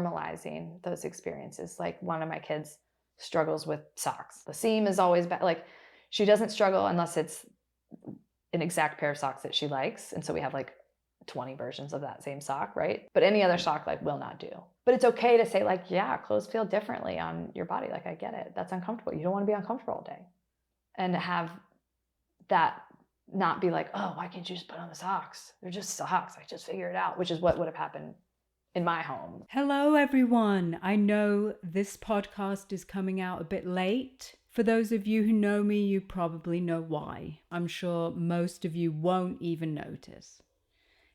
normalizing those experiences. Like one of my kids struggles with socks. The seam is always bad. Like she doesn't struggle unless it's an exact pair of socks that she likes. And so we have like 20 versions of that same sock, right? But any other sock like will not do. But it's okay to say like, yeah, clothes feel differently on your body. Like I get it. That's uncomfortable. You don't want to be uncomfortable all day. And have that not be like, oh, why can't you just put on the socks? They're just socks. I just figure it out, which is what would have happened in my home. Hello, everyone. I know this podcast is coming out a bit late. For those of you who know me, you probably know why. I'm sure most of you won't even notice.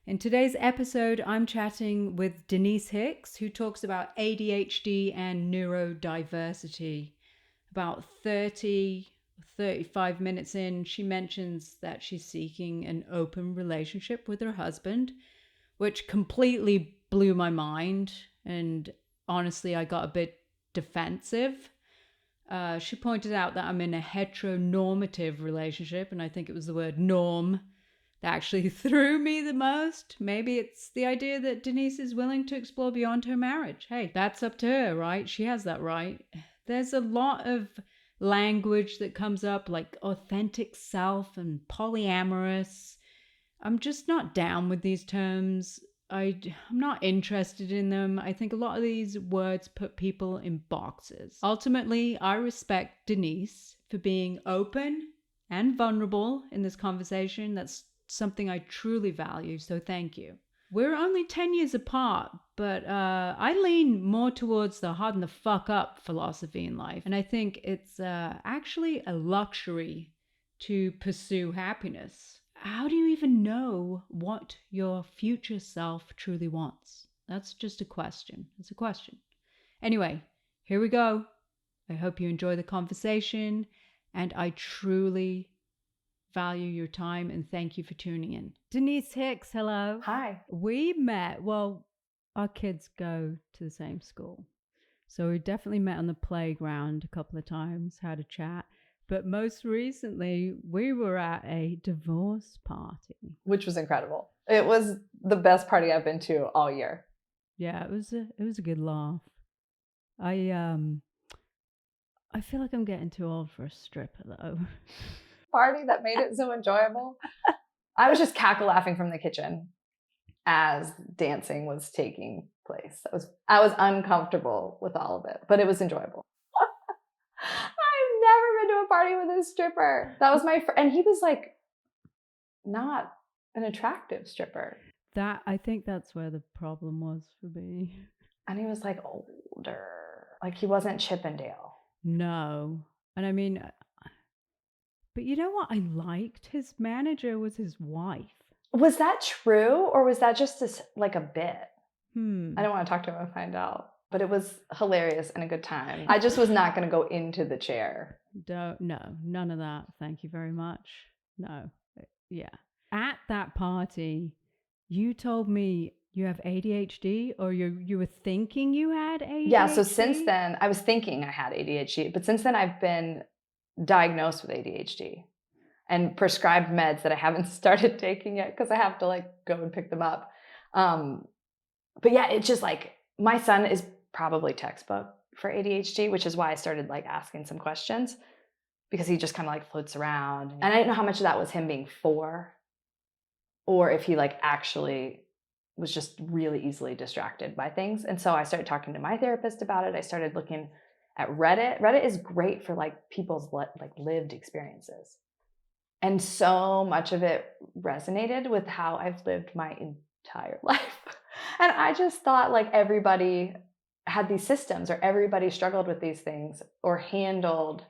In today's episode, I'm chatting with Denise Hicks, who talks about ADHD and neurodiversity. About 35 minutes in, she mentions that she's seeking an open relationship with her husband, which completely blew my mind. And honestly, I got a bit defensive. She pointed out that I'm in a heteronormative relationship, and I think it was the word norm that actually threw me the most. Maybe it's the idea that Denise is willing to explore beyond her marriage. Hey, that's up to her, right? She has that right. There's a lot of language that comes up like authentic self and polyamorous. I'm just not down with these terms. I'm not interested in them. I think a lot of these words put people in boxes. Ultimately, I respect Denise for being open and vulnerable in this conversation. That's something I truly value, so thank you. We're only 10 years apart, but I lean more towards the harden the fuck up philosophy in life. And I think it's actually a luxury to pursue happiness. How do you even know what your future self truly wants? That's just a question. It's a question. Anyway, here we go. I hope you enjoy the conversation, and I truly value your time and thank you for tuning in. Denise Hicks, hello. Hi. We met, well, our kids go to the same school. So we definitely met on the playground a couple of times, had a chat. But most recently, we were at a divorce party. Which was incredible. It was the best party I've been to all year. Yeah, it was a good laugh. I feel like I'm getting too old for a stripper though. Party that made it so enjoyable. I was just cackle laughing from the kitchen as dancing was taking place. I was uncomfortable with all of it, but it was enjoyable. I've never been to a party with a stripper. That was and he was like not an attractive stripper. I think that's where the problem was for me. And he was like older. Like he wasn't Chippendale. No. And I mean, but you know what I liked? His manager was his wife. Was that true, or was that just like a bit? I don't want to talk to him and find out. But it was hilarious and a good time. I just was not going to go into the chair. No, none of that. Thank you very much. No. Yeah. At that party, you told me you have ADHD, or you were thinking you had ADHD? Yeah, so since then, I was thinking I had ADHD, but since then I've been diagnosed with ADHD and prescribed meds that I haven't started taking yet because I have to like go and pick them up. But yeah, it's just like my son is probably textbook for ADHD, which is why I started like asking some questions, because he just kind of like floats around. And I didn't know how much of that was him being 4 or if he like actually was just really easily distracted by things. And so I started talking to my therapist about it. I started looking at Reddit. Reddit is great for like people's like lived experiences. And so much of it resonated with how I've lived my entire life. And I just thought like everybody had these systems, or everybody struggled with these things or handled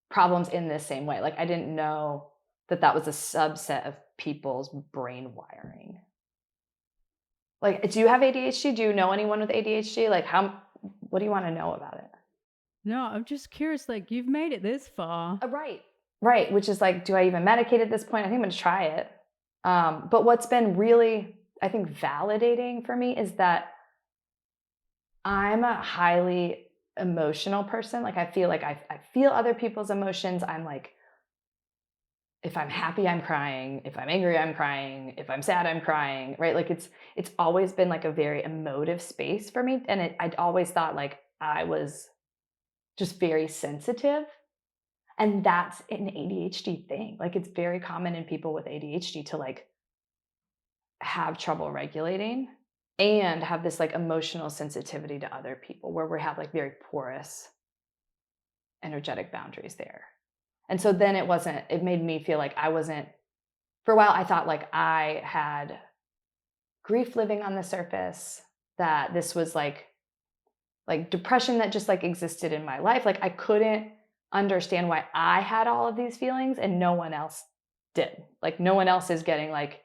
problems in this same way. Like I didn't know that that was a subset of people's brain wiring. Like, do you have ADHD? Do you know anyone with ADHD? Like what do you want to know about it? No, I'm just curious, like you've made it this far. Right. Which is like, do I even medicate at this point? I think I'm going to try it. But what's been really, I think, validating for me is that I'm a highly emotional person. Like I feel like I feel other people's emotions. I'm like if I'm happy, I'm crying. If I'm angry, I'm crying. If I'm sad, I'm crying, right? Like it's always been like a very emotive space for me. And I'd always thought like I was just very sensitive. And that's an ADHD thing. Like it's very common in people with ADHD to like have trouble regulating and have this like emotional sensitivity to other people where we have like very porous energetic boundaries there. And so then it made me feel like I wasn't, for a while, I thought like I had grief living on the surface, that this was like depression that just like existed in my life. Like I couldn't understand why I had all of these feelings and no one else did. Like no one else is getting like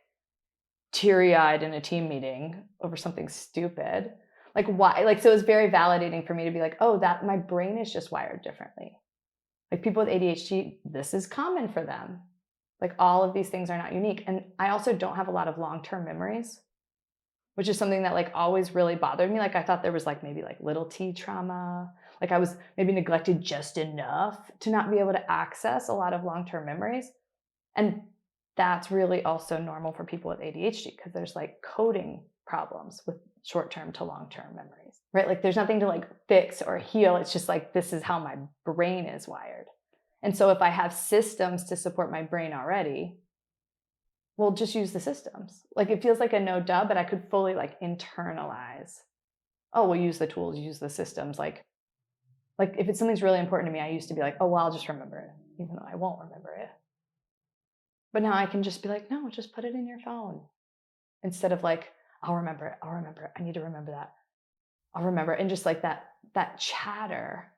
teary-eyed in a team meeting over something stupid. Like why? Like so it was very validating for me to be like, oh, that my brain is just wired differently. Like people with ADHD, this is common for them. Like all of these things are not unique. And I also don't have a lot of long-term memories, which is something that like always really bothered me. Like I thought there was like maybe like little T trauma. Like I was maybe neglected just enough to not be able to access a lot of long-term memories. And that's really also normal for people with ADHD because there's like coding problems with short-term to long-term memories, right? Like there's nothing to like fix or heal. It's just like, this is how my brain is wired. And so if I have systems to support my brain already, we'll just use the systems. Like it feels like a no duh, but I could fully like internalize, oh, we'll use the tools, use the systems. Like if it's something's really important to me, I used to be like, oh, well, I'll just remember it, even though I won't remember it. But now I can just be like, no, just put it in your phone. Instead of like, I'll remember it, I'll remember it, I need to remember that, I'll remember it. And just like that chatter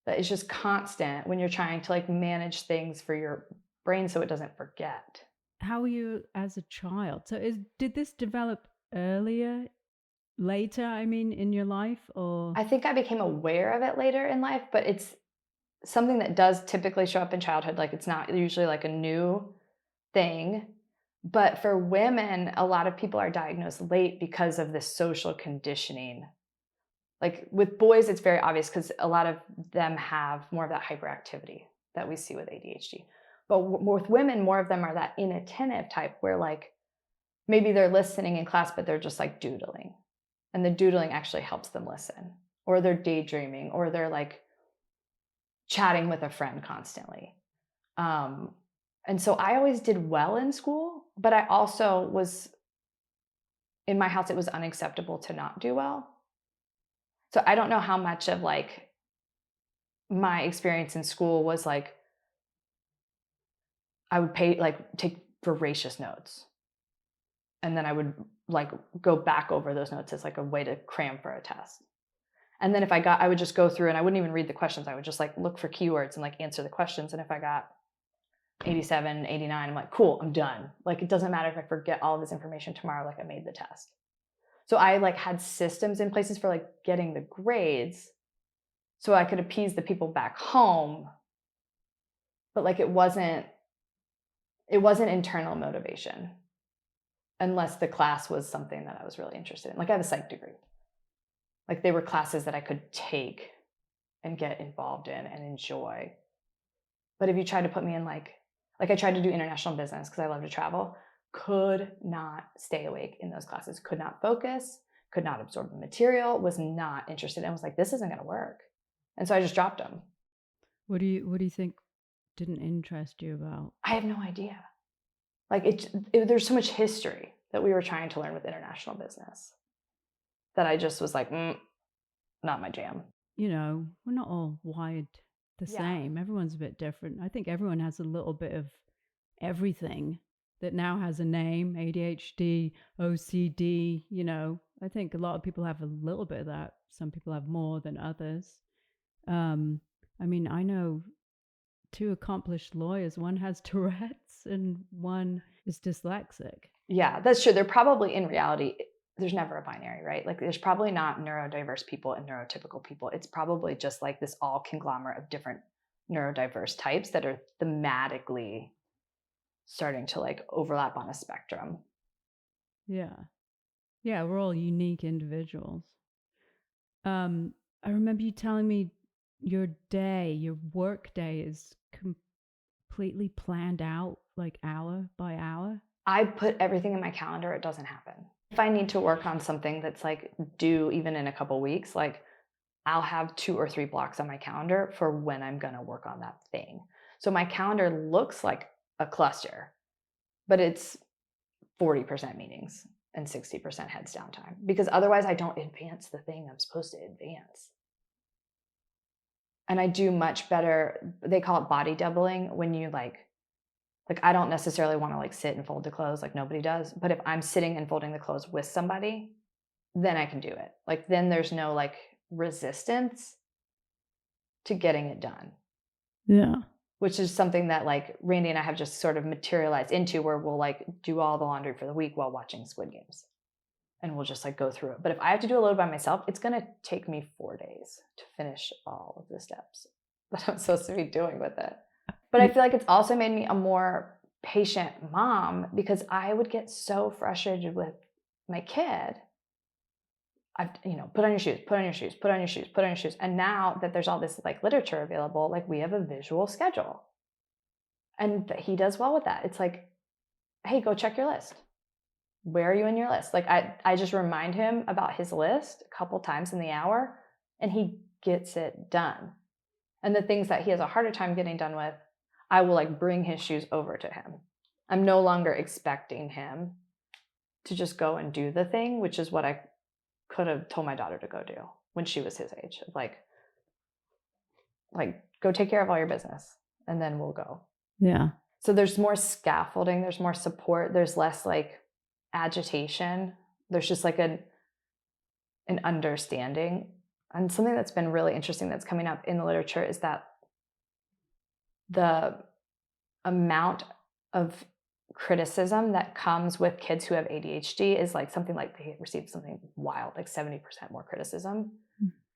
that is just constant when you're trying to like manage things for your brain so it doesn't forget. How were you as a child? So did this develop earlier, later, I mean, in your life, or? I think I became aware of it later in life, but it's something that does typically show up in childhood. Like it's not usually like a new thing. But for women, a lot of people are diagnosed late because of this social conditioning. Like with boys, it's very obvious because a lot of them have more of that hyperactivity that we see with ADHD. But with women, more of them are that inattentive type where like maybe they're listening in class, but they're just like doodling. And the doodling actually helps them listen. Or they're daydreaming, or they're like chatting with a friend constantly. Um, and so I always did well in school, but I also was in my house, it was unacceptable to not do well. So I don't know how much of like my experience in school was like I would take voracious notes, and then I would like go back over those notes as like a way to cram for a test. And then I would just go through and I wouldn't even read the questions. I would just like look for keywords and like answer the questions. And if I got 87, 89, I'm like, cool, I'm done. Like it doesn't matter if I forget all of this information tomorrow, like I made the test. So I like had systems in places for like getting the grades so I could appease the people back home. But like it wasn't internal motivation unless the class was something that I was really interested in. Like I have a psych degree. Like they were classes that I could take and get involved in and enjoy. But if you tried to put me in like I tried to do international business because I love to travel, could not stay awake in those classes, could not focus, could not absorb the material, was not interested. And was like, this isn't going to work. And so I just dropped them. What do you think didn't interest you about? I have no idea. Like there's so much history that we were trying to learn with international business that I just was like, not my jam. You know, we're not all wired the Yeah. same. Everyone's a bit different. I think everyone has a little bit of everything that now has a name: ADHD, OCD. You know, I think a lot of people have a little bit of that. Some people have more than others. I mean, I know two accomplished lawyers. One has Tourette's and one is dyslexic. Yeah, that's true. They're probably in reality, there's never a binary, right? Like there's probably not neurodiverse people and neurotypical people. It's probably just like this all conglomerate of different neurodiverse types that are thematically starting to like overlap on a spectrum. Yeah. Yeah, we're all unique individuals. I remember you telling me your work day is completely planned out, like hour by hour? I put everything in my calendar. It doesn't happen. If I need to work on something that's like due even in a couple weeks, like I'll have 2 or 3 blocks on my calendar for when I'm going to work on that thing. So my calendar looks like a cluster, but it's 40% meetings and 60% heads down time, because otherwise I don't advance the thing I'm supposed to advance. And I do much better. They call it body doubling, when you like I don't necessarily want to like sit and fold the clothes like nobody does, but if I'm sitting and folding the clothes with somebody, then I can do it. Like then there's no like resistance to getting it done. Yeah. Which is something that like Randy and I have just sort of materialized into, where we'll like do all the laundry for the week while watching Squid Games. And we'll just like go through it. But if I have to do a load by myself, it's going to take me 4 days to finish all of the steps that I'm supposed to be doing with it. But I feel like it's also made me a more patient mom, because I would get so frustrated with my kid. I've, put on your shoes, put on your shoes, put on your shoes, put on your shoes. And now that there's all this like literature available, like we have a visual schedule. And he does well with that. It's like, hey, go check your list. Where are you in your list? Like I just remind him about his list a couple times in the hour, and he gets it done. And the things that he has a harder time getting done with, I will like bring his shoes over to him. I'm no longer expecting him to just go and do the thing, which is what I could have told my daughter to go do when she was his age. Like go take care of all your business and then we'll go. Yeah. So there's more scaffolding, there's more support, there's less like agitation. There's just like an understanding. And something that's been really interesting that's coming up in the literature is that the amount of criticism that comes with kids who have ADHD is like something like they receive something wild, like 70% more criticism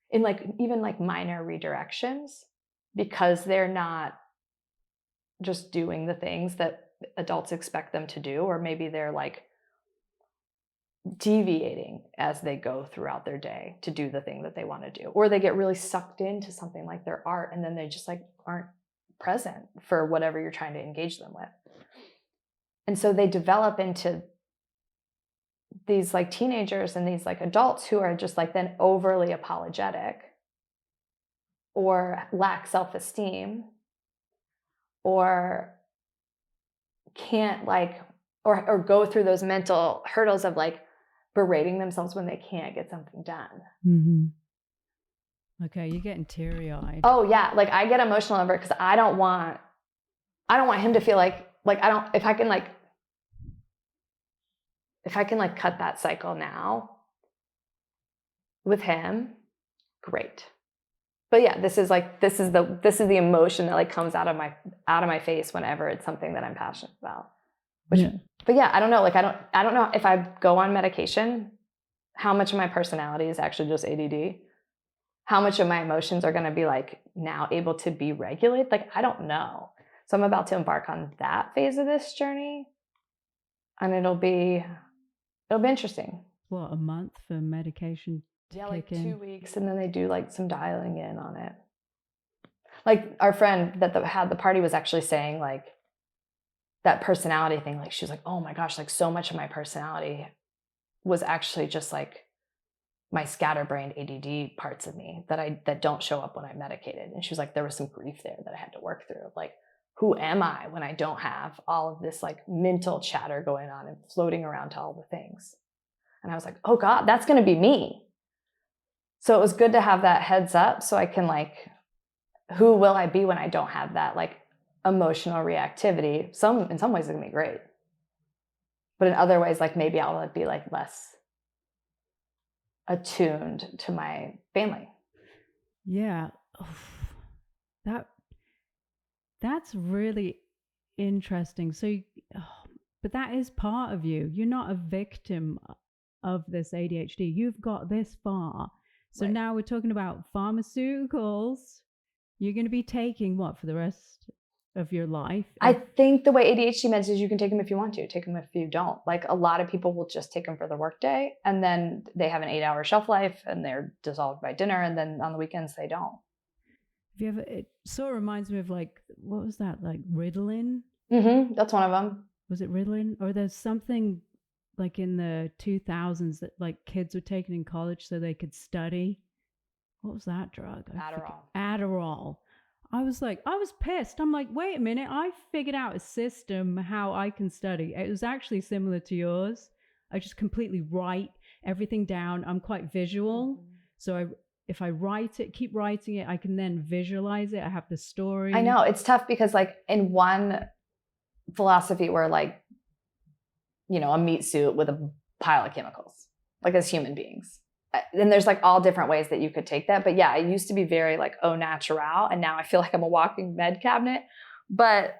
in like even like minor redirections, because they're not just doing the things that adults expect them to do, or maybe they're like deviating as they go throughout their day to do the thing that they want to do, or they get really sucked into something like their art and then they just like aren't present for whatever you're trying to engage them with. And so they develop into these like teenagers and these like adults who are just like then overly apologetic or lack self-esteem or can't like or go through those mental hurdles of like berating themselves when they can't get something done. Mm-hmm. Okay, you're getting teary-eyed. Oh yeah, like I get emotional over it because I don't want him to feel like if I can cut that cycle now with him, great. But yeah, this is the emotion that like comes out of my face whenever it's something that I'm passionate about. But yeah, I don't know. Like I don't know if I go on medication, how much of my personality is actually just ADD. How much of my emotions are going to be like now able to be regulated? Like I don't know. So I'm about to embark on that phase of this journey, and it'll be interesting. What, a month for medication? Yeah, like 2 weeks, and then they do like some dialing in on it. Like our friend that had the party was actually saying like that personality thing. Like she was like, oh my gosh, like so much of my personality was actually just like my scatterbrained ADD parts of me that don't show up when I'm medicated. And she was like, there was some grief there that I had to work through. Like, who am I when I don't have all of this like mental chatter going on and floating around to all the things? And I was like, oh God, that's going to be me. So it was good to have that heads up so I can like, who will I be when I don't have that like emotional reactivity? In some ways it's going to be great. But in other ways, like maybe I'll be like less attuned to my family. Yeah. That's really interesting. So, but that is part of you. You're not a victim of this ADHD. You've got this far. So right. Now we're talking about pharmaceuticals. You're going to be taking what for the rest of your life? I think the way ADHD meds is you can take them if you want to, take them if you don't. Like a lot of people will just take them for the workday and then they have an 8-hour shelf life and they're dissolved by dinner, and then on the weekends they don't. Have you ever, it sort of reminds me of like, what was that? Like Ritalin? That's one of them. Was it Ritalin? Or there's something like in the 2000s that like kids were taking in college so they could study. What was that drug? Adderall. I was pissed. I'm like, wait a minute. I figured out a system how I can study. It was actually similar to yours. I just completely write everything down. I'm quite visual. So if I write it, keep writing it, I can then visualize it. I have the story. I know it's tough because like in one philosophy we're like, a meat suit with a pile of chemicals, like as human beings. And there's like all different ways that you could take that. But yeah, I used to be very like, au natural. And now I feel like I'm a walking med cabinet. But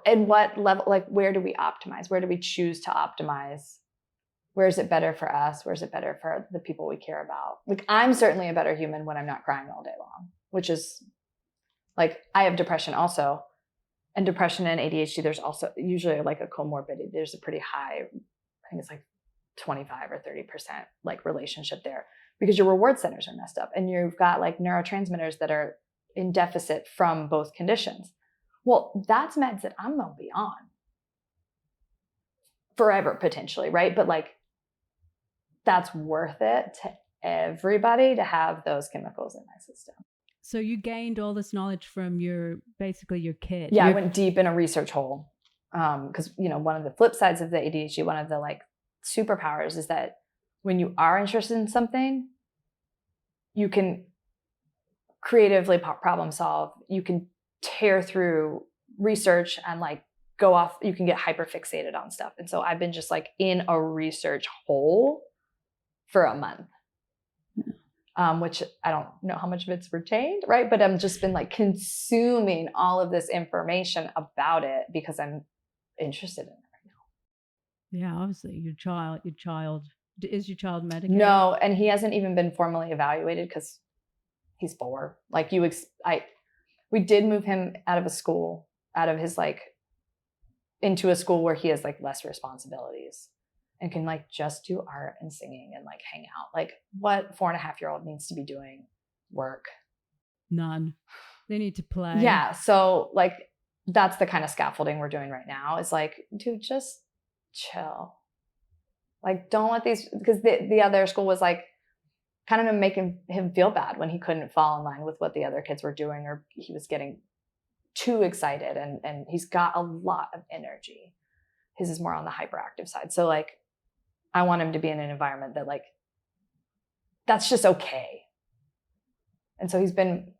and what level, like where do we optimize? Where do we choose to optimize? Where is it better for us? Where is it better for the people we care about? Like I'm certainly a better human when I'm not crying all day long, which is like, I have depression also. And depression and ADHD, there's also usually like a comorbidity. There's a pretty high, I think it's like 25 or 30% like relationship there because your reward centers are messed up and you've got like neurotransmitters that are in deficit from both conditions. Well, that's meds that I'm going to be on forever potentially, right? But like that's worth it to everybody to have those chemicals in my system. So you gained all this knowledge from basically your kid. Yeah, I went deep in a research hole because one of the flip sides of the ADHD, one of the like superpowers is that when you are interested in something, you can creatively problem solve. You can tear through research and like go off. You can get hyper fixated on stuff. And so I've been just like in a research hole for a month, which I don't know how much of it's retained, right? But I've just been like consuming all of this information about it because I'm interested in it. Yeah, obviously your child, is your child medicated? No, and he hasn't even been formally evaluated because he's 4. Like we did move him out of his like, into a school where he has like less responsibilities and can like just do art and singing and like hang out. Like what 4.5-year-old needs to be doing work? None. They need to play. Yeah. So like, that's the kind of scaffolding we're doing right now. It's like, dude, just chill. Like don't let these, because the other school was like kind of making him feel bad when he couldn't fall in line with what the other kids were doing, or he was getting too excited and he's got a lot of energy. His is more on the hyperactive side. So like, I want him to be in an environment that like, that's just okay. And so he's been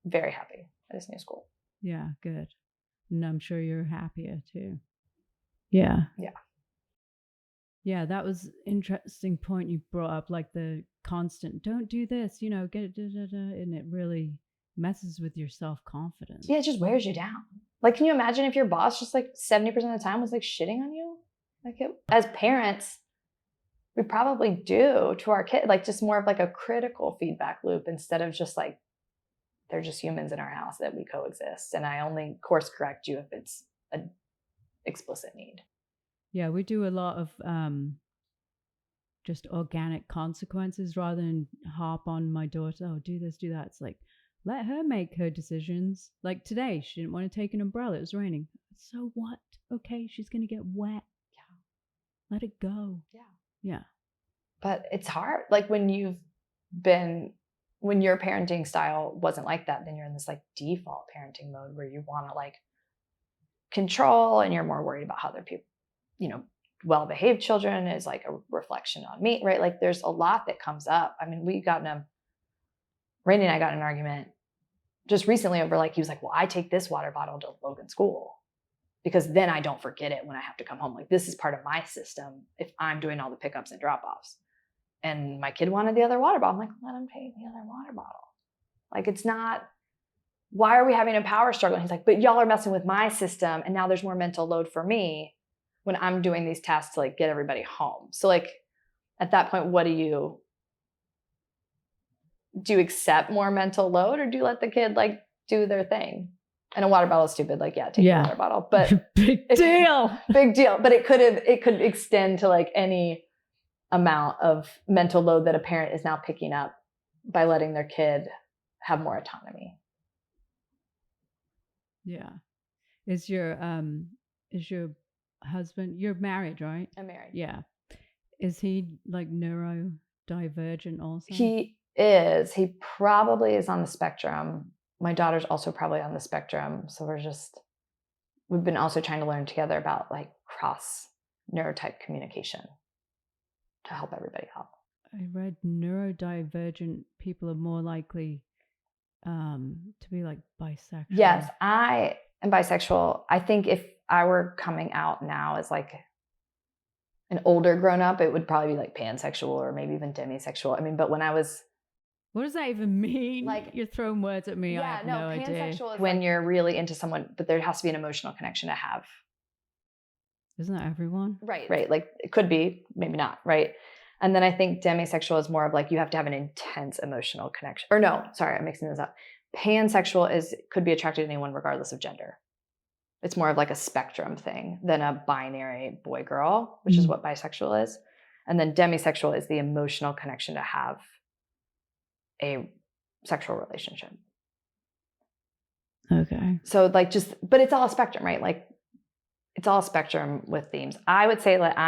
very happy at his new school. Yeah, good. And I'm sure you're happier too. Yeah. Yeah. Yeah, that was interesting point you brought up, like the constant, don't do this, get it, and it really messes with your self-confidence. Yeah, it just wears you down. Like, can you imagine if your boss just like 70% of the time was like shitting on you? Like as parents, we probably do to our kid, like just more of like a critical feedback loop instead of just like, they're just humans in our house that we coexist. And I only course correct you if it's an explicit need. Yeah, we do a lot of just organic consequences rather than harp on my daughter, oh, do this, do that. It's like, let her make her decisions. Like today, she didn't want to take an umbrella. It was raining. So what? Okay, she's going to get wet. Yeah. Let it go. Yeah. Yeah. But it's hard. Like when your parenting style wasn't like that, then you're in this like default parenting mode where you want to like control and you're more worried about how other people, well-behaved children is like a reflection on me, right? Like there's a lot that comes up. I mean, Randy and I got in an argument just recently over like, he was like, well, I take this water bottle to Logan school because then I don't forget it when I have to come home. Like this is part of my system if I'm doing all the pickups and drop-offs. And my kid wanted the other water bottle. I'm like, let him take the other water bottle. Like it's not, why are we having a power struggle? And he's like, but y'all are messing with my system. And now there's more mental load for me when I'm doing these tasks to like get everybody home. So like at that point, what do you accept more mental load or do you let the kid like do their thing? And a water bottle is stupid. Like, take the water bottle, but big deal. But it could extend to like any amount of mental load that a parent is now picking up by letting their kid have more autonomy. Yeah. Is your husband, you're married, right? I'm married. Yeah. Is he like neurodivergent also? He is. He probably is on the spectrum. My daughter's also probably on the spectrum. So we've been also trying to learn together about like cross neurotype communication to help everybody out. I read neurodivergent people are more likely to be like bisexual. Yes, I am bisexual. I think if I were coming out now as like an older grown up, it would probably be like pansexual or maybe even demisexual. I mean, but when I was What does that even mean? like, you're throwing words at me. I have no idea. Pansexual is when like, you're really into someone, but there has to be an emotional connection to have. Isn't that everyone? Right. Like it could be, maybe not. Right. And then I think demisexual is more of like you have to have an intense emotional connection. Or no, sorry, I'm mixing this up. Pansexual could be attracted to anyone regardless of gender. It's more of like a spectrum thing than a binary boy girl, which is what bisexual is. And then demisexual is the emotional connection to have a sexual relationship. Okay. So like but it's all a spectrum, right? Like it's all a spectrum with themes. I would say that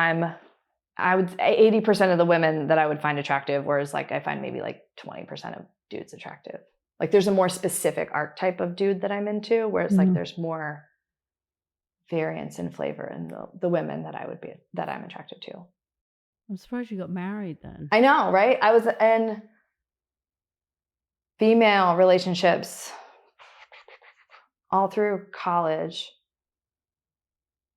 I would 80% of the women that I would find attractive, whereas like I find maybe like 20% of dudes attractive. Like there's a more specific archetype of dude that I'm into, whereas like there's more variance in flavor in the women that I'm attracted to. I'm surprised you got married then. I know, right? I was in female relationships all through college,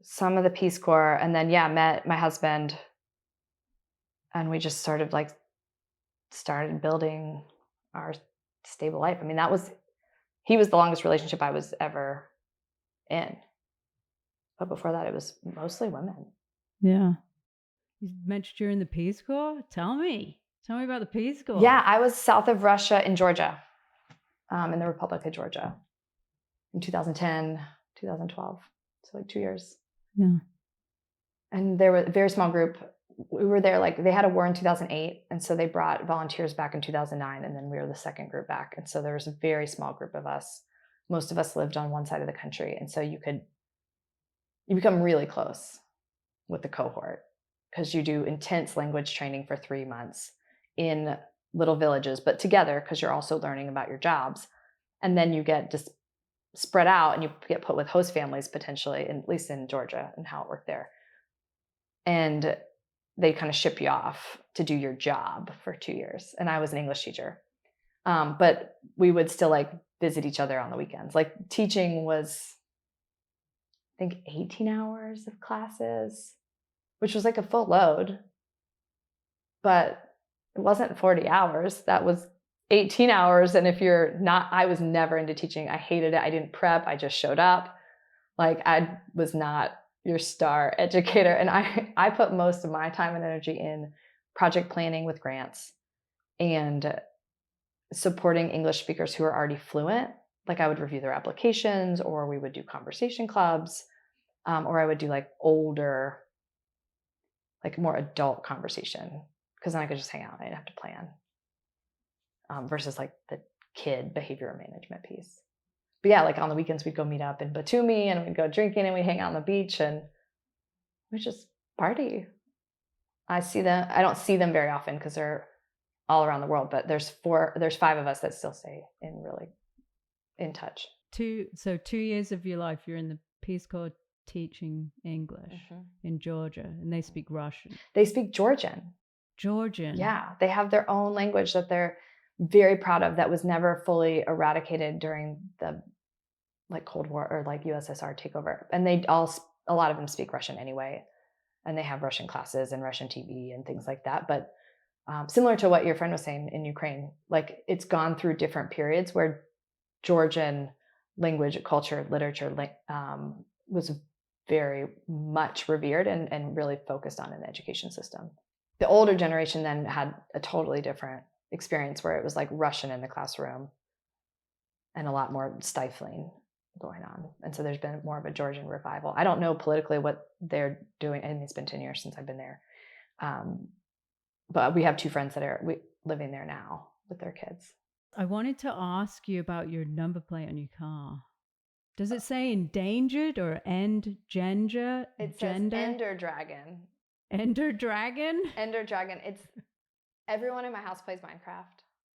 some of the Peace Corps, and then met my husband, and we just sort of like started building our stable life. I mean, he was the longest relationship I was ever in. But before that, it was mostly women. Yeah. You mentioned you're in the Peace Corps? Tell me about the Peace Corps. Yeah, I was south of Russia in Georgia, in the Republic of Georgia in 2010, 2012. So like 2 years. Yeah. And there was a very small group. We were there, like they had a war in 2008. And so they brought volunteers back in 2009. And then we were the second group back. And so there was a very small group of us. Most of us lived on one side of the country. And so you become really close with the cohort because you do intense language training for 3 months in little villages, but together because you're also learning about your jobs. And then you get just spread out and you get put with host families potentially, at least in Georgia and how it worked there. And they kind of ship you off to do your job for 2 years. And I was an English teacher. But we would still like visit each other on the weekends. Like teaching was, I think 18 hours of classes, which was like a full load, but it wasn't 40 hours. That was 18 hours. And if you're not, I was never into teaching. I hated it. I didn't prep. I just showed up. Like I was not your star educator. And I put most of my time and energy in project planning with grants and supporting English speakers who are already fluent. Like I would review their applications, or we would do conversation clubs, or I would do like older, like more adult conversation, because then I could just hang out. I didn't have to plan, versus like the kid behavior management piece. But yeah, like on the weekends we'd go meet up in Batumi and we'd go drinking and we'd hang out on the beach and we'd just party. I don't see them very often because they're all around the world, but there's 5 of us that still stay really in touch. 2 years of your life you're in the Peace Corps teaching English in Georgia, and they speak Russian. They speak Georgian. Yeah, they have their own language that they're very proud of that was never fully eradicated during the like Cold War or like USSR takeover. And a lot of them speak Russian anyway, and they have Russian classes and Russian TV and things like that. But similar to what your friend was saying in Ukraine, like it's gone through different periods where Georgian language, culture, literature was very much revered and really focused on in the education system. The older generation then had a totally different experience where it was like Russian in the classroom and a lot more stifling going on. And so there's been more of a Georgian revival. I don't know politically what they're doing, and it's been 10 years since I've been there. But we have 2 friends that are living there now with their kids. I wanted to ask you about your number plate on your car. Does it say endangered or end gender? It says Gender? Ender Dragon. Ender dragon? Ender Dragon. It's everyone in my house plays Minecraft.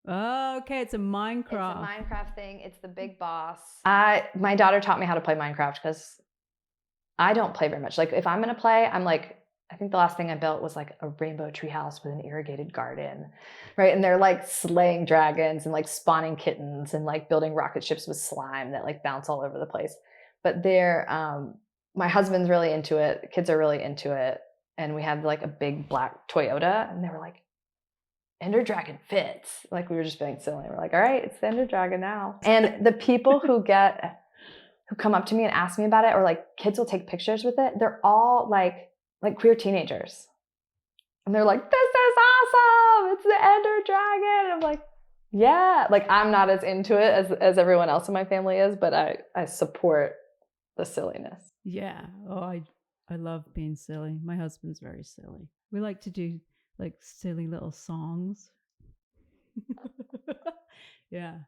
Oh, okay. It's a Minecraft. It's a Minecraft thing. It's the big boss. My daughter taught me how to play Minecraft because I don't play very much. Like if I'm gonna play, I'm like, I think the last thing I built was like a rainbow tree house with an irrigated garden, right? And they're like slaying dragons and like spawning kittens and like building rocket ships with slime that like bounce all over the place. But my husband's really into it. The kids are really into it. And we had like a big black Toyota, and they were like, Ender Dragon fits. Like we were just being silly. We're like, all right, it's the Ender Dragon now. And the people who come up to me and ask me about it, or like kids will take pictures with it, they're all like queer teenagers. And they're like, this is awesome. It's the Ender Dragon. And I'm like, yeah. Like I'm not as into it as everyone else in my family is, but I support the silliness. Yeah. Oh, I love being silly. My husband's very silly. We like to do like silly little songs. Yeah.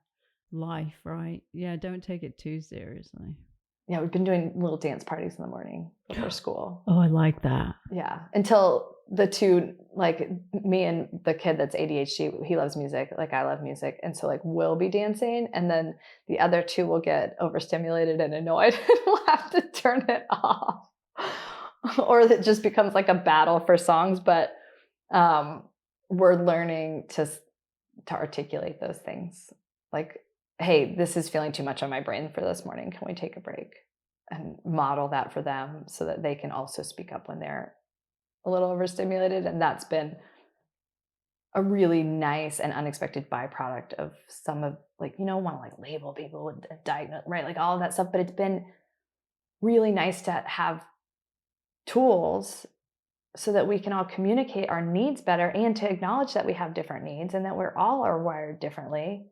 Life, right? Yeah, don't take it too seriously. Yeah, we've been doing little dance parties in the morning before school. Oh, I like that. Yeah, until the two, like me and the kid that's ADHD, he loves music, like I love music. And so like we'll be dancing, and then the other two will get overstimulated and annoyed and we'll have to turn it off. Or it just becomes like a battle for songs. But we're learning to articulate those things. Like, hey, this is feeling too much on my brain for this morning. Can we take a break? And model that for them so that they can also speak up when they're a little overstimulated. And that's been a really nice and unexpected byproduct of some of, like, you know, want to like label people with diagnose, right? Like all of that stuff. But it's been really nice to have tools so that we can all communicate our needs better, and to acknowledge that we have different needs and that we're all are wired differently.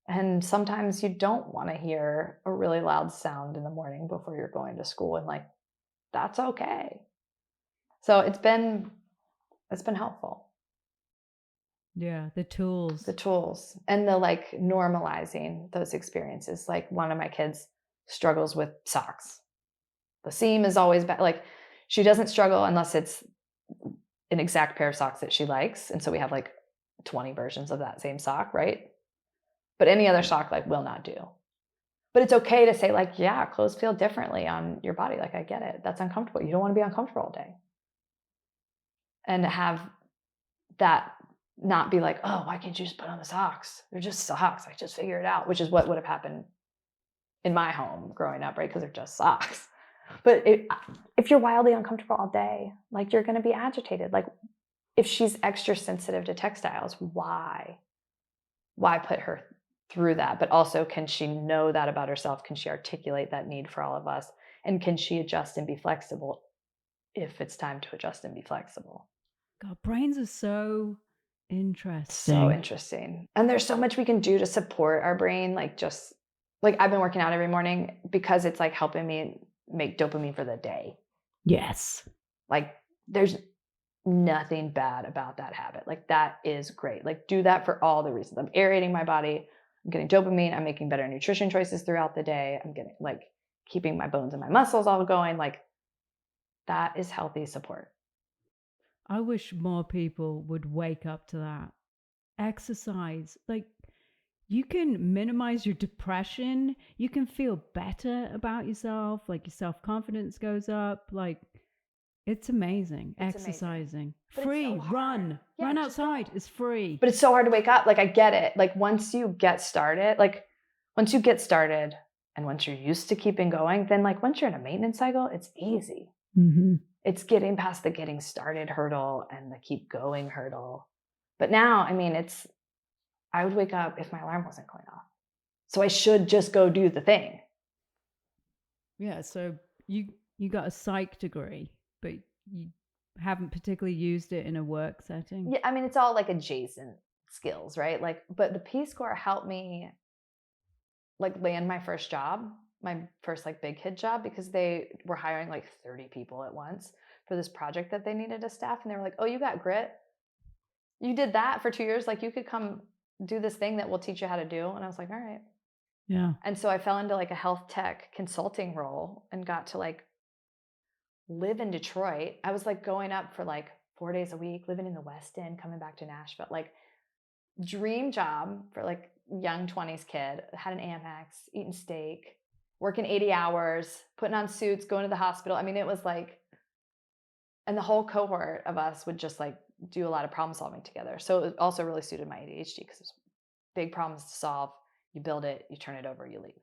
And sometimes you don't want to hear a really loud sound in the morning before you're going to school, and like, that's okay. So it's been helpful. Yeah, the tools. And the like normalizing those experiences. Like one of my kids struggles with socks. The seam is always bad. Like she doesn't struggle unless it's an exact pair of socks that she likes. And so we have like 20 versions of that same sock, right? But any other sock like will not do. But it's okay to say like, yeah, clothes feel differently on your body. Like I get it. That's uncomfortable. You don't want to be uncomfortable all day. And have that not be like, oh, why can't you just put on the socks? They're just socks. I just figure it out, which is what would have happened in my home growing up, right? Because they're just socks. But if you're wildly uncomfortable all day, like you're going to be agitated. Like if she's extra sensitive to textiles, why put her through that? But also, can she know that about herself? Can she articulate that need for all of us? And can she adjust and be flexible if it's time to adjust and be flexible? God, brains are so interesting. So interesting. And there's so much we can do to support our brain. Like just like I've been working out every morning because it's like helping me make dopamine for the day. Yes. Like there's nothing bad about that habit. Like that is great. Like do that for all the reasons. I'm aerating my body. I'm getting dopamine. I'm making better nutrition choices throughout the day. I'm getting like keeping my bones and my muscles all going. Like that is healthy support. I wish more people would wake up to that. Exercise. Like you can minimize your depression. You can feel better about yourself. Like your self-confidence goes up. Like it's amazing. Exercising. Free. Run. Yeah, run outside. It's free. But it's so hard to wake up. Like I get it. Like once you get started and once you're used to keeping going, then like once you're in a maintenance cycle, it's easy. Mm-hmm. It's getting past the getting started hurdle and the keep going hurdle. But now, I mean, I would wake up if my alarm wasn't going off. So I should just go do the thing. Yeah. So you got a psych degree, but you haven't particularly used it in a work setting. Yeah. I mean, it's all like adjacent skills, right? Like, but the Peace Corps helped me like land my first job, my first like big kid job, because they were hiring like 30 people at once for this project that they needed a staff. And they were like, oh, you got grit. You did that for 2 years. Like you could come do this thing that we'll teach you how to do. And I was like, all right. Yeah. And so I fell into like a health tech consulting role and got to like live in Detroit. I was like going up for like 4 days a week, living in the West End, coming back to Nashville. Like dream job for like young 20s kid. Had an Amex, eating steak, working 80 hours, putting on suits, going to the hospital. I mean, it was like, and the whole cohort of us would just like do a lot of problem solving together. So it also really suited my ADHD because it's big problems to solve. You build it, you turn it over, you leave.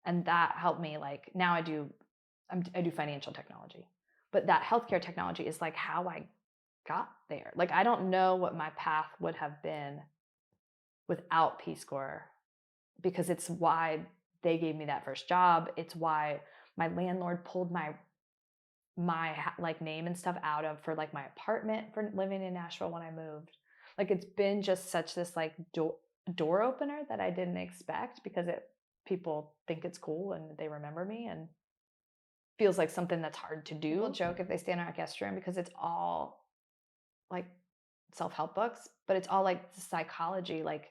And that helped me. Like now I do financial technology, but that healthcare technology is like how I got there. Like I don't know what my path would have been without Peace Corps, because it's why they gave me that first job. It's why my landlord pulled my like name and stuff out of for like my apartment for living in Nashville when I moved. Like it's been just such this like door opener that I didn't expect, because people think it's cool and they remember me, and feels like something that's hard to do. People joke if they stay in our guest room because it's all like self-help books, but it's all like psychology, like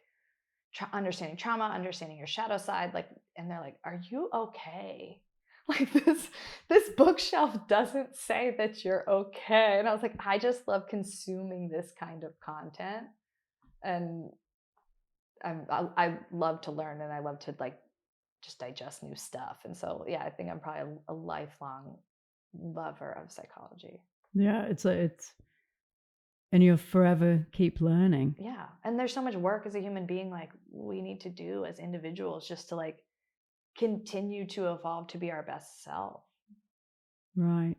understanding trauma, understanding your shadow side, like, and they're like, are you okay? Like this bookshelf doesn't say that you're okay. And I was like, I just love consuming this kind of content, and I love to learn, and I love to like just digest new stuff. And so yeah, I think I'm probably a lifelong lover of psychology. Yeah, it's and you'll forever keep learning. Yeah, and there's so much work as a human being like we need to do as individuals just to like continue to evolve to be our best self. Right.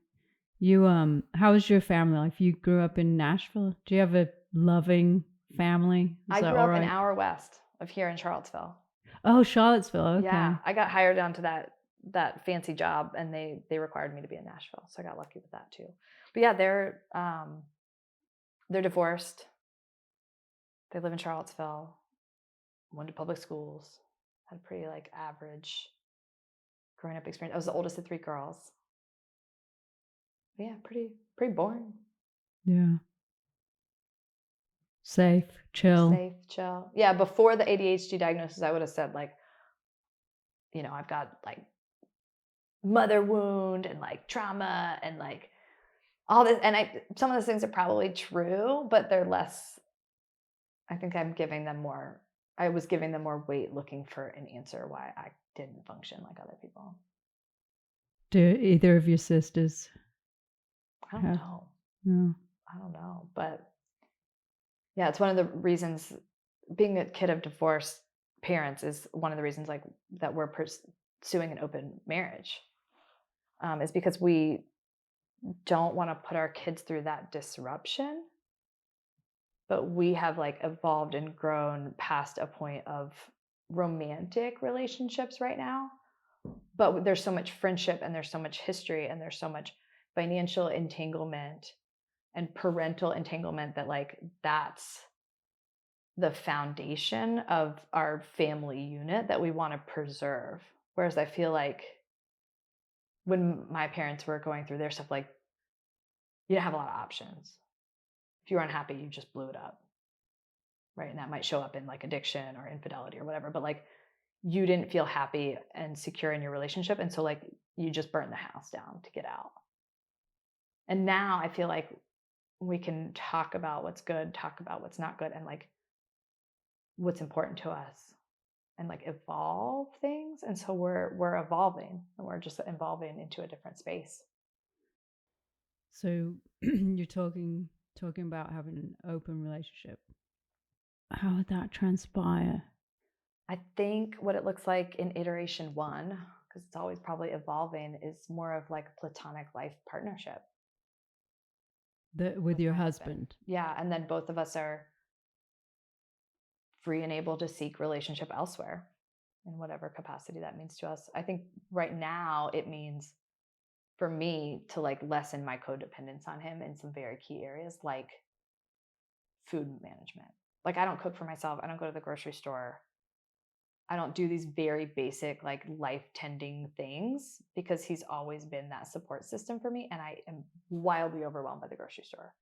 You how's your family life? You grew up in Nashville. Do you have a loving family? I grew up an hour west of here in Charlottesville. Oh, Charlottesville. Okay. Yeah, I got hired down to that fancy job, and they required me to be in Nashville, so I got lucky with that too. But yeah, they're divorced. They live in Charlottesville. Went to public schools. Had a pretty like average growing up experience. I was the oldest of 3 girls. But yeah, pretty boring. Yeah. Safe, chill. Safe, chill. Yeah, before the ADHD diagnosis, I would have said like, I've got like mother wound and like trauma and like all this, and some of those things are probably true, but they're less. I think I was giving them more weight looking for an answer why I didn't function like other people. Do either of your sisters? I don't know. No. I don't know, but yeah, it's one of the reasons, being a kid of divorced parents is one of the reasons like that we're pursuing an open marriage, is because we don't want to put our kids through that disruption. But we have like evolved and grown past a point of romantic relationships right now. But there's so much friendship, and there's so much history, and there's so much financial entanglement and parental entanglement that like that's the foundation of our family unit that we want to preserve. Whereas I feel like when my parents were going through their stuff, like you didn't have a lot of options. If you were unhappy, you just blew it up. Right. And that might show up in like addiction or infidelity or whatever, but like you didn't feel happy and secure in your relationship. And so like you just burned the house down to get out. And now I feel like we can talk about what's good, talk about what's not good, and like what's important to us, and like evolve things. And so we're evolving, and we're just evolving into a different space. So you're talking about having an open relationship. How would that transpire? I think what it looks like in iteration 1, because it's always probably evolving, is more of like a platonic life partnership. With your husband. Yeah, and then both of us are free and able to seek relationship elsewhere in whatever capacity that means to us. I think right now it means for me to like lessen my codependence on him in some very key areas, like food management. Like I don't cook for myself. I don't go to the grocery store. I don't do these very basic like life tending things, because he's always been that support system for me, and I am wildly overwhelmed by the grocery store.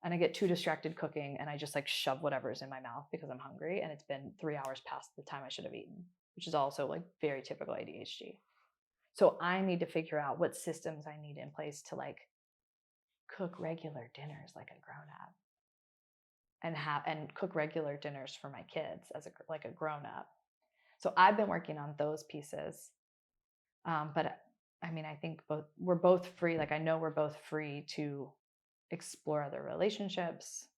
and I get too distracted cooking and I just like shove whatever's in my mouth because I'm hungry and it's been 3 hours past the time I should have eaten, which is also like very typical ADHD. So I need to figure out what systems I need in place to like cook regular dinners like a grown up and cook regular dinners for my kids as a grown up. So I've been working on those pieces. But I mean, I think we're both free. Like I know we're both free to explore other relationships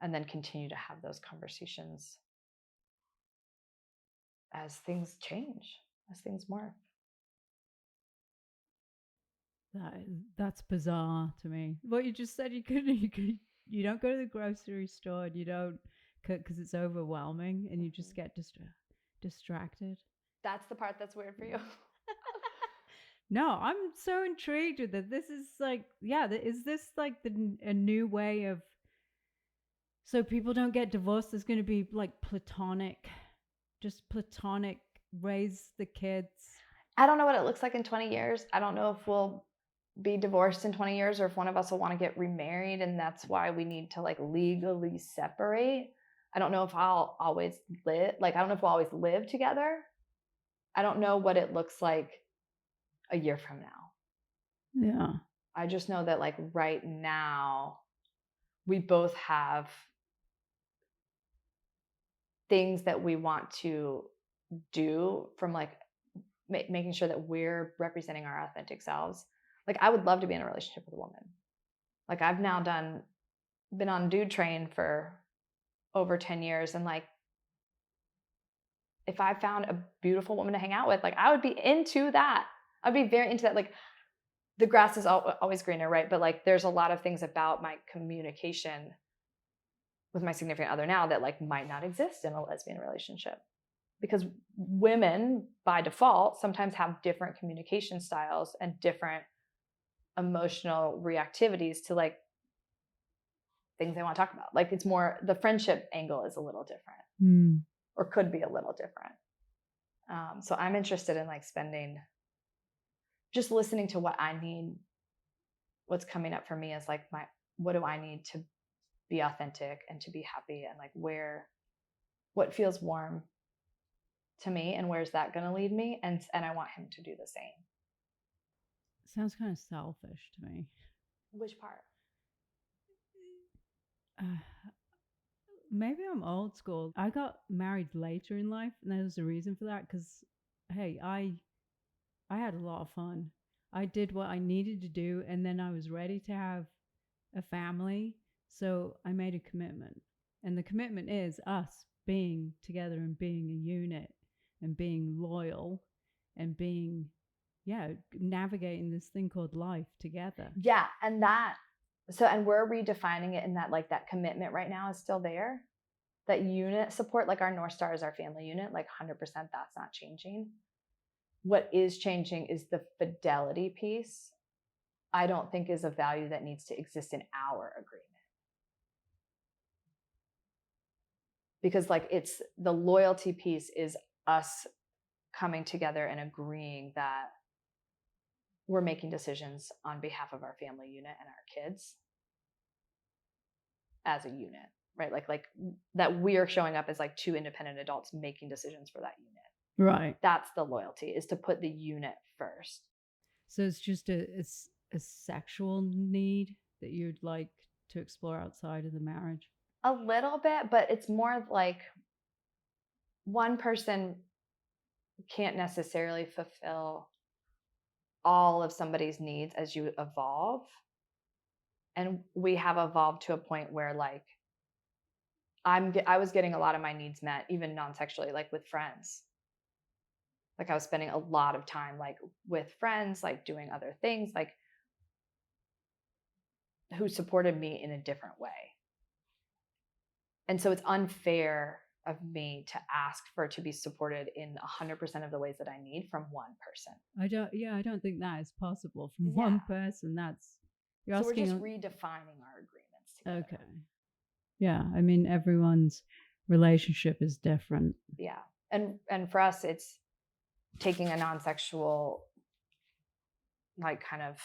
and then continue to have those conversations as things change, as things morph. That's bizarre to me. What you just said, you don't go to the grocery store, and you don't cook because it's overwhelming, and you just get distracted. That's the part that's weird for you. No, I'm so intrigued with it. This is like, yeah, is this like a new way of, so people don't get divorced? There's going to be like just platonic, raise the kids. I don't know what it looks like in 20 years. I don't know if we'll be divorced in 20 years or if one of us will want to get remarried and that's why we need to like legally separate. I don't know if I'll always live, like I don't know if we'll always live together. I don't know what it looks like a year from now. Yeah. I just know that like right now we both have things that we want to do from like making sure that we're representing our authentic selves. Like I would love to be in a relationship with a woman. Like I've now been on Dude Train for over 10 years. And like, if I found a beautiful woman to hang out with, like I would be into that. I'd be very into that. Like the grass is always greener, right? But like, there's a lot of things about my communication with my significant other now that like might not exist in a lesbian relationship. Because women by default sometimes have different communication styles and different emotional reactivities to like things they want to talk about. Like it's more, the friendship angle is a little different or could be a little different. So I'm interested in like just listening to what I need, what's coming up for me is like what do I need to be authentic and to be happy and like what feels warm to me and where's that going to lead me? And I want him to do the same. Sounds kind of selfish to me. Which part? Maybe I'm old school. I got married later in life, and there's a reason for that. Because, hey, I had a lot of fun. I did what I needed to do, and then I was ready to have a family. So I made a commitment, and the commitment is us being together and being a unit and being loyal and being, navigating this thing called life together. Yeah, and we're redefining it in that like that commitment right now is still there. That unit support, like our North Star is our family unit, like 100%, that's not changing. What is changing is the fidelity piece. I don't think is a value that needs to exist in our agreement. Because like it's the loyalty piece is us coming together and agreeing that we're making decisions on behalf of our family unit and our kids as a unit, right? Like that we are showing up as like two independent adults making decisions for that unit. Right. That's the loyalty, is to put the unit first. So it's just a sexual need that you'd like to explore outside of the marriage? A little bit, but it's more like one person can't necessarily fulfill all of somebody's needs as you evolve. And we have evolved to a point where like I was getting a lot of my needs met, even non-sexually, like with friends. Like I was spending a lot of time like with friends, like doing other things, like who supported me in a different way. And so it's unfair of me to ask for it to be supported in 100% of the ways that I need from one person. I don't think that is possible from one person. You're so asking. We're just redefining our agreements together. Okay. Yeah, I mean everyone's relationship is different. Yeah. And for us it's taking a non-sexual like kind of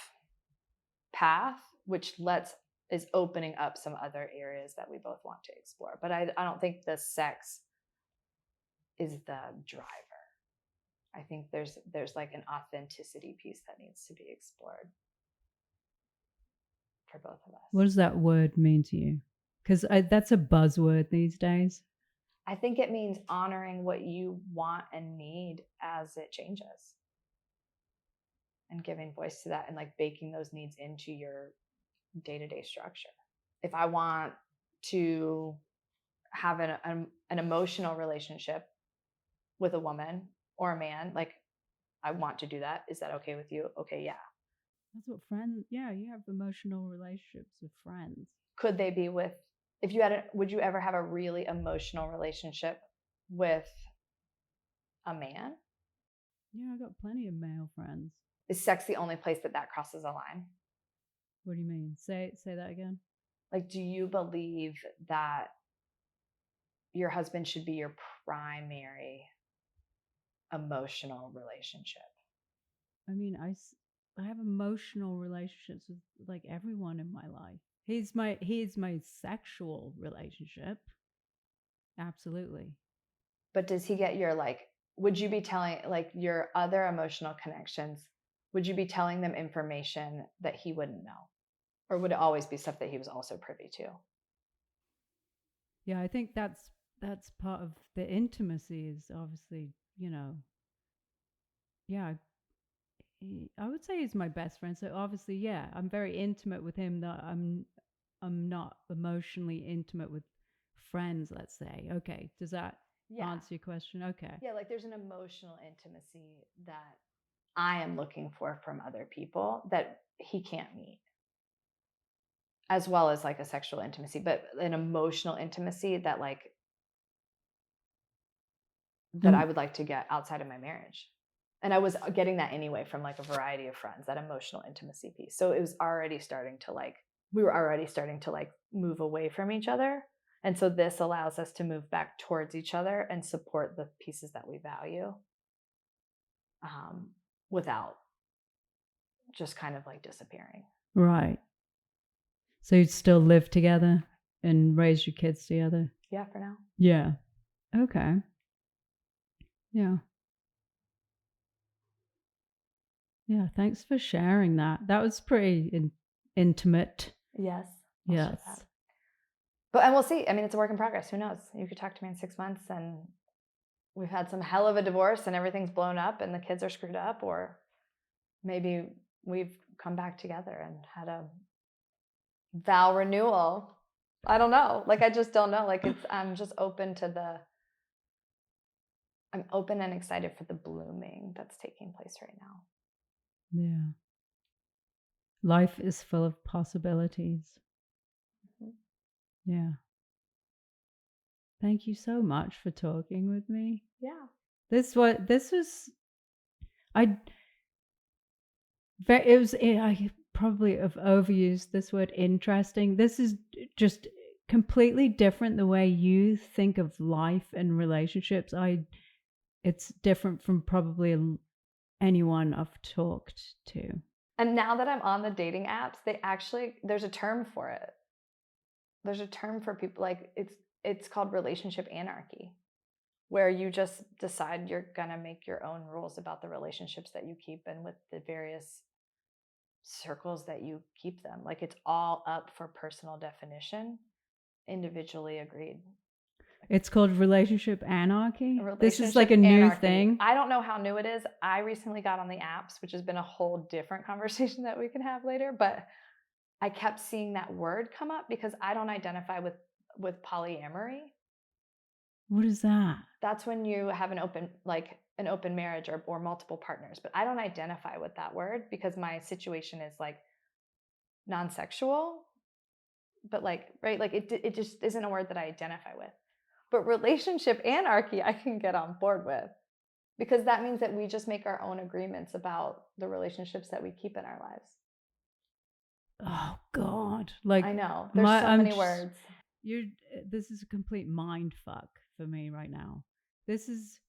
path which lets is opening up some other areas that we both want to explore. But I don't think the sex is the driver. I think there's like an authenticity piece that needs to be explored for both of us. What does that word mean to you? Because that's a buzzword these days. I think it means honoring what you want and need as it changes, and giving voice to that, and like baking those needs into your day-to-day structure. If I want to have an emotional relationship with a woman or a man, like I want to do that. Is that okay with you? Okay, yeah. That's what friends. Yeah, you have emotional relationships with friends. Could they be with? Would you ever have a really emotional relationship with a man? Yeah, I got plenty of male friends. Is sex the only place that crosses a line? What do you mean? Say that again. Like, do you believe that your husband should be your primary emotional relationship? I mean, I have emotional relationships with like everyone in my life. He's my sexual relationship. Absolutely. But does he get your, like, would you be telling, like, your other emotional connections, would you be telling them information that he wouldn't know? Or would it always be stuff that he was also privy to? Yeah, I think that's part of the intimacy is obviously, yeah, I would say he's my best friend. So obviously, yeah, I'm very intimate with him. That I'm not emotionally intimate with friends. Let's say. Okay, does that answer your question? Okay. Yeah, like there's an emotional intimacy that I am looking for from other people that he can't meet, as well as like a sexual intimacy, but an emotional intimacy that I would like to get outside of my marriage. And I was getting that anyway from like a variety of friends, that emotional intimacy piece. So it was already starting to we were already starting to move away from each other. And so this allows us to move back towards each other and support the pieces that we value, without just kind of like disappearing. Right. So you'd still live together and raise your kids together? Yeah, for now. Yeah. Okay. Yeah. Yeah, thanks for sharing that. That was pretty intimate. Yes. Yes. And we'll see. I mean, it's a work in progress. Who knows? You could talk to me in 6 months and we've had some hell of a divorce and everything's blown up and the kids are screwed up, or maybe we've come back together and had a vow renewal. I don't know. Like, I just don't know. Like, I'm just open to I'm open and excited for the blooming that's taking place right now. Yeah. Life is full of possibilities. Mm-hmm. Yeah. Thank you so much for talking with me. Yeah. I probably have overused this word interesting. This is just completely different the way you think of life and relationships. It's different from probably anyone I've talked to. And now that I'm on the dating apps, there's a term for it. There's a term for people, like it's called relationship anarchy, where you just decide you're gonna make your own rules about the relationships that you keep and with the various circles that you keep them. Like, it's all up for personal definition, individually agreed. It's called relationship anarchy. This is like a new thing. I don't know how new it is. I recently got on the apps, which has been a whole different conversation that we can have later, but I kept seeing that word come up because I don't identify with polyamory. What is that? That's when you have an open marriage or multiple partners, but I don't identify with that word because my situation is like non-sexual, but right, like it just isn't a word that I identify with. But relationship anarchy, I can get on board with, because that means that we just make our own agreements about the relationships that we keep in our lives. Oh God! Like, I know there's so many words. This is a complete mind fuck for me right now. This is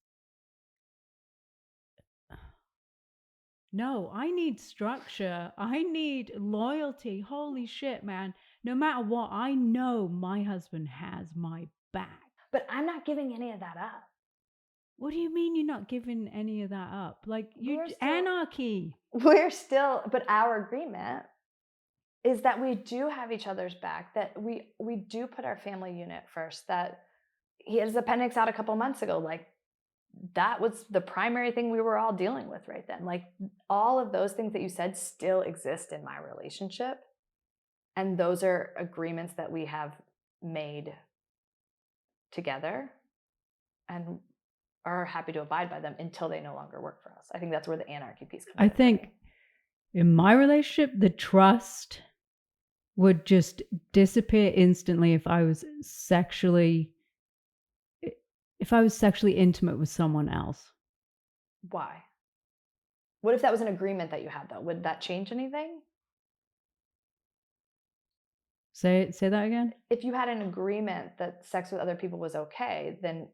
No, I need structure. I need loyalty. Holy shit, man. No matter what, I know my husband has my back. But I'm not giving any of that up. What do you mean you're not giving any of that up? Like, anarchy. But our agreement is that we do have each other's back, that we do put our family unit first, that he had his appendix out a couple months ago. Like, that was the primary thing we were all dealing with right then. Like, all of those things that you said still exist in my relationship. And those are agreements that we have made together and are happy to abide by them until they no longer work for us. I think that's where the anarchy piece comes in. I think in my relationship, the trust would just disappear instantly if I was sexually intimate with someone else. Why? What if that was an agreement that you had, though? Would that change anything? Say that again? If you had an agreement that sex with other people was okay, then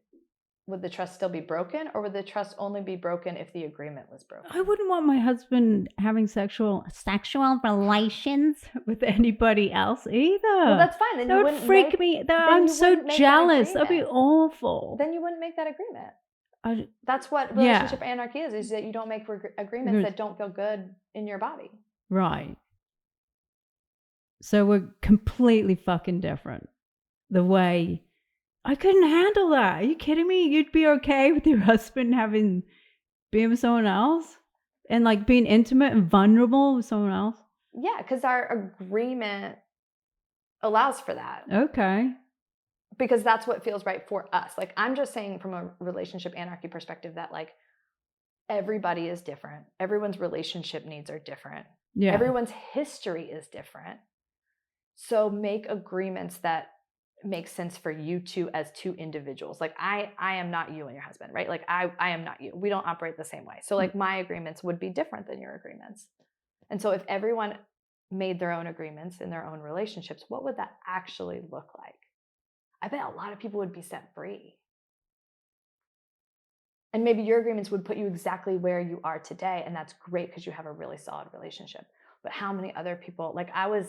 would the trust still be broken, or would the trust only be broken if the agreement was broken? I wouldn't want my husband having sexual relations with anybody else either. Well, that's fine. Then that would freak me. I'm so jealous. That'd be awful. Then you wouldn't make that agreement. That's what relationship anarchy is that you don't make agreements that don't feel good in your body. Right. So we're completely fucking different. The way I couldn't handle that. Are you kidding me? You'd be okay with your husband being with someone else and like being intimate and vulnerable with someone else? Yeah, because our agreement allows for that. Okay. Because that's what feels right for us. Like, I'm just saying from a relationship anarchy perspective that, like, everybody is different. Everyone's relationship needs are different. Yeah. Everyone's history is different. So make agreements that make sense for you two as two individuals. Like, I am not you and your husband, right? Like, I am not you. We don't operate the same way. So, like, my agreements would be different than your agreements. And so if everyone made their own agreements in their own relationships, what would that actually look like? I bet a lot of people would be set free. And maybe your agreements would put you exactly where you are today. And that's great because you have a really solid relationship. But how many other people, like, I was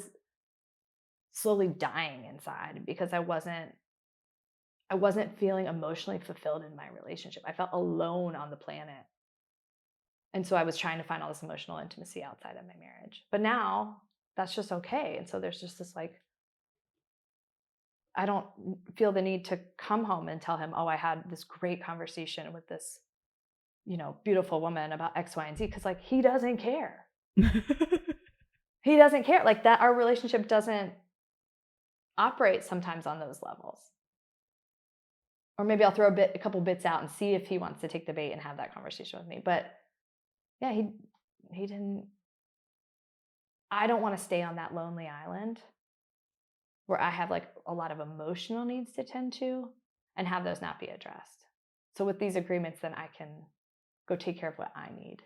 slowly dying inside because I wasn't feeling emotionally fulfilled in my relationship. I felt alone on the planet. And so I was trying to find all this emotional intimacy outside of my marriage. But now that's just okay. And so there's just this, like, I don't feel the need to come home and tell him, oh, I had this great conversation with this, beautiful woman about X, Y, and Z. Because, like, he doesn't care. He doesn't care. Like, that our relationship doesn't operate sometimes on those levels. Or maybe I'll throw a couple bits out and see if he wants to take the bait and have that conversation with me. But yeah, he didn't. I don't want to stay on that lonely island where I have, like, a lot of emotional needs to tend to and have those not be addressed. So with these agreements, then I can go take care of what I need.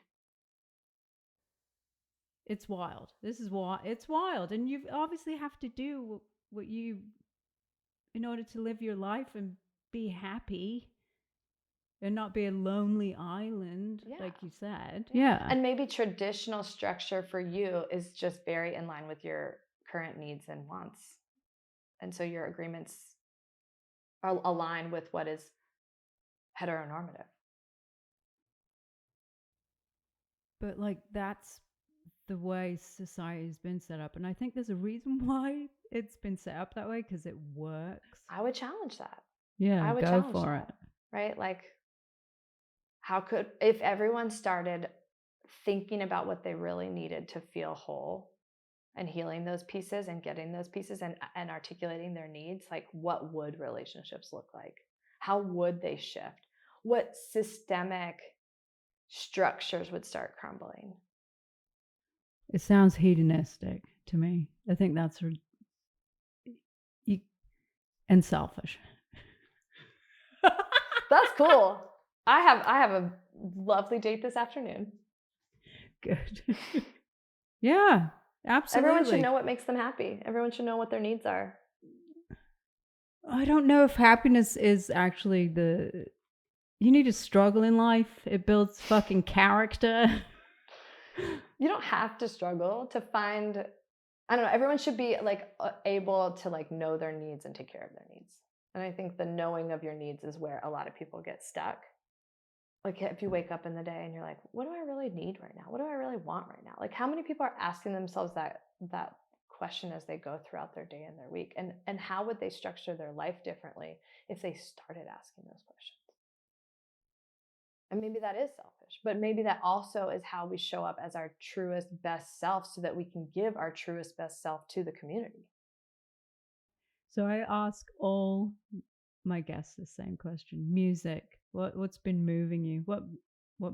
It's wild. It's wild. And you obviously have to do what you, in order to live your life and be happy and not be a lonely island, like you said. Yeah. And maybe traditional structure for you is just very in line with your current needs and wants. And so your agreements are aligned with what is heteronormative. But, like, that's the way society has been set up. And I think there's a reason why it's been set up that way, because it works. I would challenge that. Yeah, I would go for it. Right? Like, if everyone started thinking about what they really needed to feel whole and healing those pieces and getting those pieces and articulating their needs, like, what would relationships look like? How would they shift? What systemic structures would start crumbling? It sounds hedonistic to me. I think that's and selfish. That's cool. I have a lovely date this afternoon. Good. Yeah, absolutely. Everyone should know what makes them happy. Everyone should know what their needs are. I don't know if happiness is actually you need to struggle in life. It builds fucking character. You don't have to struggle to find, I don't know, everyone should be like able to like know their needs and take care of their needs. And I think the knowing of your needs is where a lot of people get stuck. Like if you wake up in the day and you're like, what do I really need right now? What do I really want right now? Like how many people are asking themselves that question as they go throughout their day and their week? And how would they structure their life differently if they started asking those questions? And maybe that is selfish, but maybe that also is how we show up as our truest, best self so that we can give our truest, best self to the community. So I ask all my guests the same question. Music. What's been moving you? What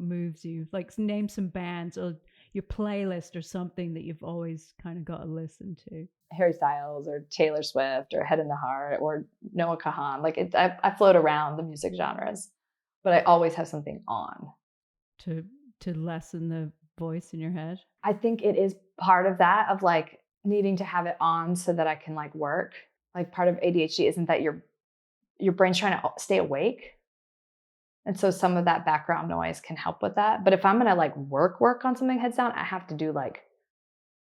moves you? Like name some bands or your playlist or something that you've always kind of got to listen to. Harry Styles or Taylor Swift or Head in the Heart or Noah Kahan. Like I float around the music genres, but I always have something on. To lessen the voice in your head. I think it is part of that of like needing to have it on so that I can like work. Like part of ADHD isn't that your brain's trying to stay awake. And so some of that background noise can help with that. But if I'm gonna like work on something heads down, I have to do like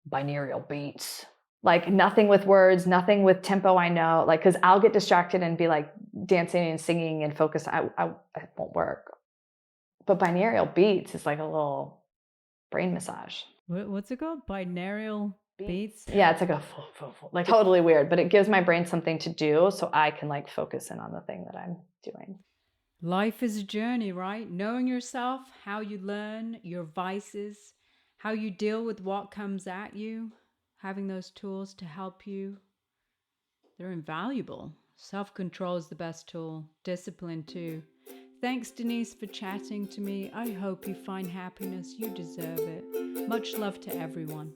binaural beats. Like nothing with words, nothing with tempo I know. Like because I'll get distracted and be like dancing and singing and focus. I won't work. But binaural beats is like a little brain massage. What's it called? Binaural beats? Yeah, it's like like totally weird, but it gives my brain something to do so I can like focus in on the thing that I'm doing. Life is a journey, right? Knowing yourself, how you learn, your vices, how you deal with what comes at you, having those tools to help you, they're invaluable. Self control is the best tool, discipline too. Thanks, Denise, for chatting to me. I hope you find happiness. You deserve it. Much love to everyone.